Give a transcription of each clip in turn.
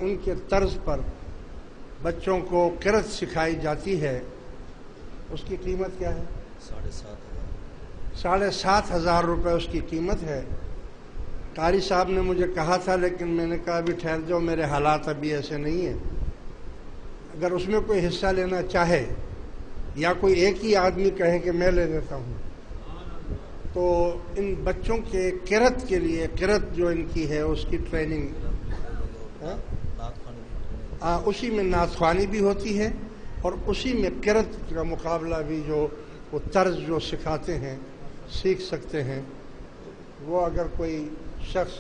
ان کے طرز پر بچوں کو قرأت سکھائی جاتی ہے اس کی قیمت کیا ہے؟ 7,500 روپے اس کی قیمت ہے۔ قاری صاحب نے مجھے کہا تھا، لیکن میں نے کہا ابھی ٹھہر جاؤ، میرے حالات ابھی ایسے نہیں ہیں۔ اگر اس میں کوئی حصہ لینا چاہے یا کوئی ایک ہی آدمی کہے کہ میں لے لیتا ہوں، تو ان بچوں کے قرأت کے لیے، قرأت جو ان کی ہے اس کی ٹریننگ اسی میں نعت خوانی بھی ہوتی ہے، اور اسی میں قرأت کا مقابلہ بھی، جو وہ طرز جو سکھاتے ہیں، سیکھ سکتے ہیں۔ وہ اگر کوئی شخص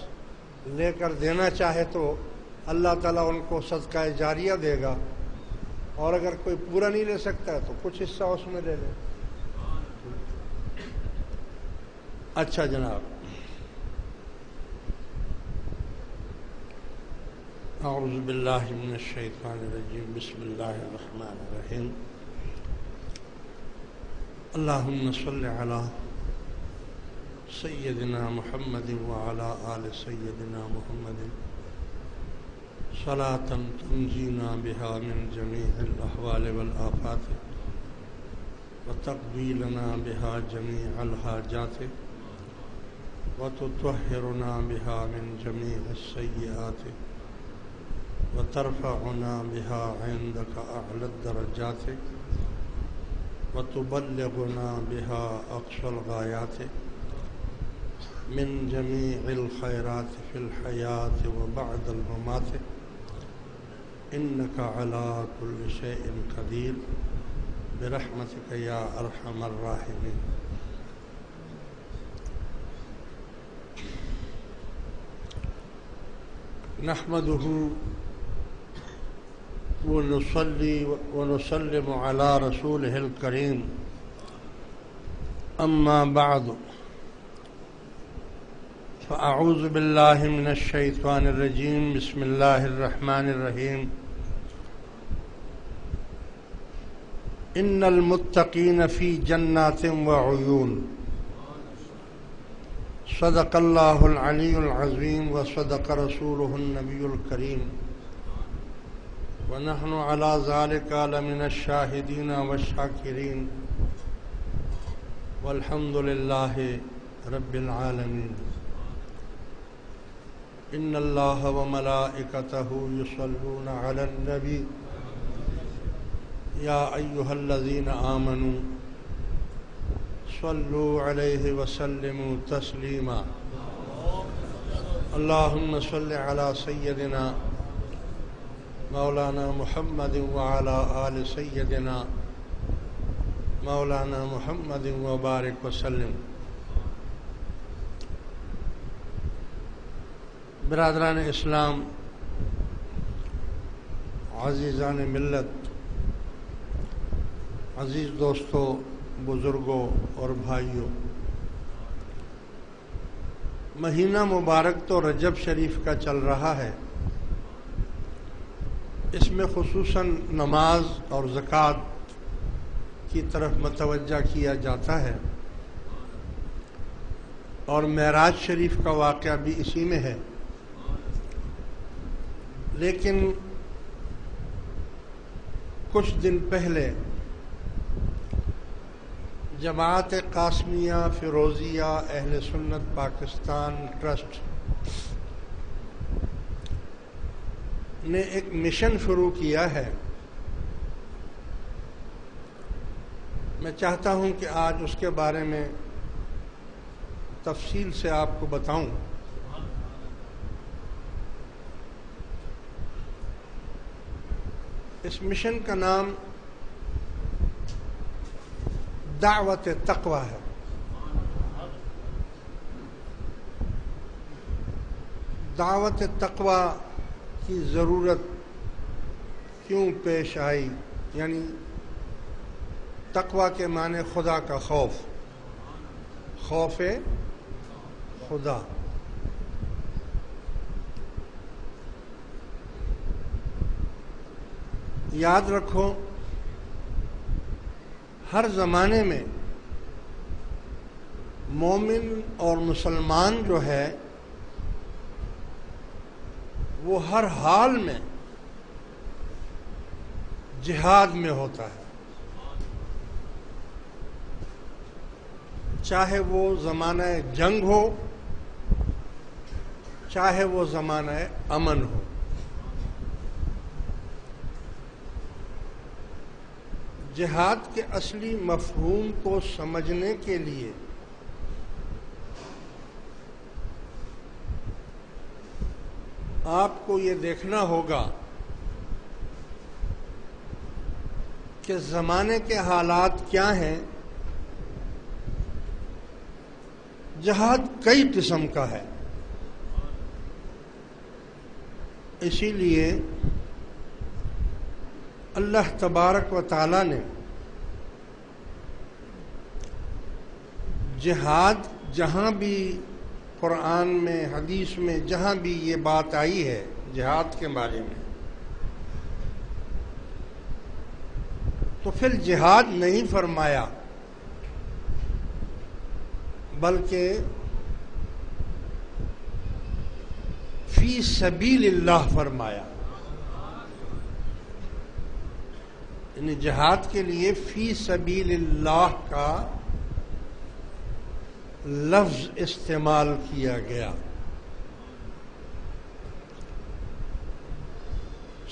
لے کر دینا چاہے تو اللہ تعالیٰ ان کو صدقہ جاریہ دے گا، اور اگر کوئی پورا نہیں لے سکتا ہے تو کچھ حصہ اس میں لے لے۔ اچھا جناب، اعوذ باللہ من الشیطان الرجیم، بسم اللہ الرحمن الرحیم۔ اللہم صل علی سیدنا محمد وعلی آل سیدنا محمد صلاۃ تنجینا بها من جمیع الاحوال والآفات وتقضی لنا بها جمیع الحاجات وتطہرنا بها من جمیع السیئات وترفعنا بها عندك أعلى الدرجات وتبلغنا بها أقصى الغايات من جميع الخيرات في الحياة وبعد الممات إنك على كل شيء قدير برحمتك يا أرحم الراحمين۔ نحمده ونصلي ونسلم على رسوله الكريم، أما بعد، فأعوذ بالله من الشيطان الرجيم، بسم الله الرحمن الرحيم۔ إن المتقين في جنات وعيون، صدق الله العلي العظيم وصدق رسوله النبي الكريم، ونحن على ذلك لمن الشاهدين والشاكرين، والحمد لله رب العالمين۔ إن الله وملائكته يصلون على النبي يا أيها الذين آمنوا صلوا عليه وسلموا تسليما۔ اللهم صل على سيدنا مولانا محمد وعلى آل سيدنا مولانا محمد وبارك وسلم۔ برادران اسلام، عزیزان ملت، عزیز دوستوں، بزرگوں اور بھائیوں، مہینہ مبارک تو رجب شریف کا چل رہا ہے۔ اس میں خصوصاً نماز اور زکوٰۃ کی طرف متوجہ کیا جاتا ہے، اور معراج شریف کا واقعہ بھی اسی میں ہے۔ لیکن کچھ دن پہلے جماعت قاسمیہ فیروزیہ اہل سنت پاکستان ٹرسٹ نے ایک مشن شروع کیا ہے۔ میں چاہتا ہوں کہ آج اس کے بارے میں تفصیل سے آپ کو بتاؤں۔ اس مشن کا نام دعوت تقوی ہے۔ دعوت تقوی کی ضرورت کیوں پیش آئی؟ یعنی تقوی کے معنی خدا کا خوف، خوف خدا۔ یاد رکھو، ہر زمانے میں مومن اور مسلمان جو ہے وہ ہر حال میں جہاد میں ہوتا ہے، چاہے وہ زمانہ جنگ ہو، چاہے وہ زمانہ امن ہو۔ جہاد کے اصلی مفہوم کو سمجھنے کے لیے آپ کو یہ دیکھنا ہوگا کہ زمانے کے حالات کیا ہیں۔ جہاد کئی قسم کا ہے، اسی لیے اللہ تبارک و تعالی نے جہاد جہاں بھی قرآن میں، حدیث میں جہاں بھی یہ بات آئی ہے جہاد کے بارے میں، تو پھر جہاد نہیں فرمایا بلکہ فی سبیل اللہ فرمایا۔ یعنی جہاد کے لیے فی سبیل اللہ کا لفظ استعمال کیا گیا۔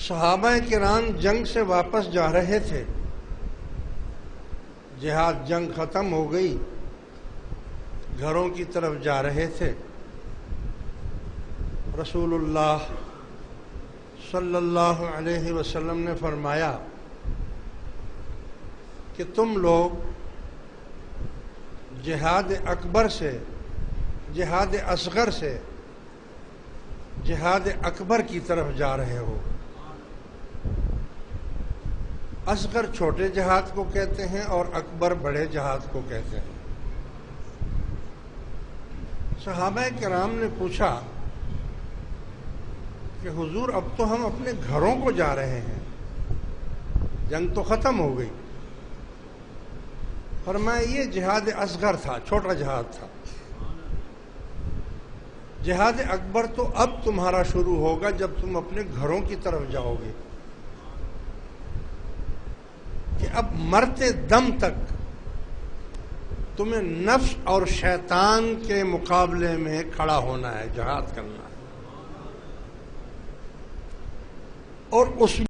صحابہ کرام جنگ سے واپس جا رہے تھے، جہاد جنگ ختم ہو گئی، گھروں کی طرف جا رہے تھے۔ رسول اللہ صلی اللہ علیہ وسلم نے فرمایا کہ تم لوگ جہاد اکبر سے، جہاد اصغر سے جہاد اکبر کی طرف جا رہے ہو۔ اصغر چھوٹے جہاد کو کہتے ہیں اور اکبر بڑے جہاد کو کہتے ہیں۔ صحابہ کرام نے پوچھا کہ حضور اب تو ہم اپنے گھروں کو جا رہے ہیں، جنگ تو ختم ہو گئی۔ فرمایا یہ جہاد اصغر تھا، چھوٹا جہاد تھا، جہاد اکبر تو اب تمہارا شروع ہوگا جب تم اپنے گھروں کی طرف جاؤ گے، کہ اب مرتے دم تک تمہیں نفس اور شیطان کے مقابلے میں کھڑا ہونا ہے، جہاد کرنا ہے، اور اس